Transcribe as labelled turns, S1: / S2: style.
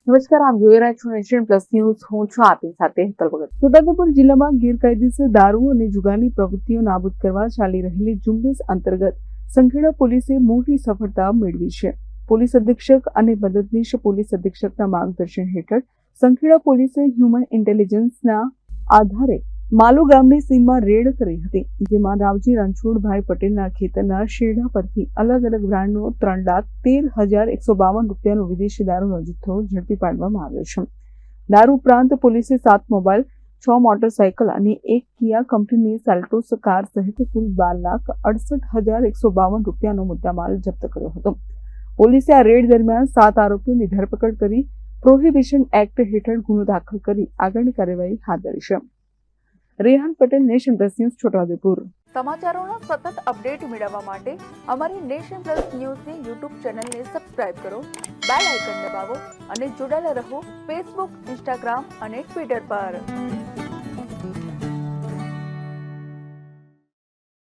S1: નમસ્કાર, આપ જોઈ રહ્યા છો નેશન પ્લસ ન્યૂઝ. હું છું આપની સાથે હેતલ ભગત. છોટાઉદેપુર જિલ્લામાં ગેરકાયદેસર દારૂ અને જુગારની પ્રવૃત્તિઓ નાબૂદ કરવા ચાલી રહેલી ઝુંબેશ અંતર્ગત સંખેડા પોલીસે મોટી સફળતા મેળવી છે. પોલીસ અધિક્ષક અને મદદનીશ પોલીસ અધિક્ષકના માર્ગદર્શન હેઠળ સંખેડા પોલીસે હ્યુમન ઇન્ટેલિજન્સના આધારે માલુ ગામની સીમમાં રેડ કરી હતી, જેમાં રાવજી રણછોડભાઈ પટેલના ખેતરના શેરડા પરથી અલગ અલગ બ્રાન્ડનો 3,13,152 રૂપિયાનો વિદેશી દારૂનો જથ્થો ઝડપી પાડવામાં આવ્યો છે. દારૂ ઉપરાંત પોલીસે 7 મોબાઈલ, 6 મોટરસાયકલ અને 1 કિયા કંપનીની સેલ્ટોસ કાર સહિત કુલ 12,68,152 રૂપિયાનો મુદ્દામાલ જપ્ત કર્યો હતો. પોલીસે આ રેડ દરમિયાન 7 આરોપીઓની ધરપકડ કરી પ્રોહિબિશન એક્ટ હેઠળ ગુનો દાખલ કરી આગળની કાર્યવાહી હાથ ધરી છે. Rehan Patel, nation plus news, Chhotaudepur. સમાચારોના સતત અપડેટ મેળવવા માટે અમારી નેશન પ્લસ ન્યૂઝની યુટ્યુબ ચેનલને સબસ્ક્રાઇબ કરો, બેલ આઇકન દબાવો અને જોડાયેલા રહો ફેસબુક, ઇન્સ્ટાગ્રામ અને ટ્વિટર પર.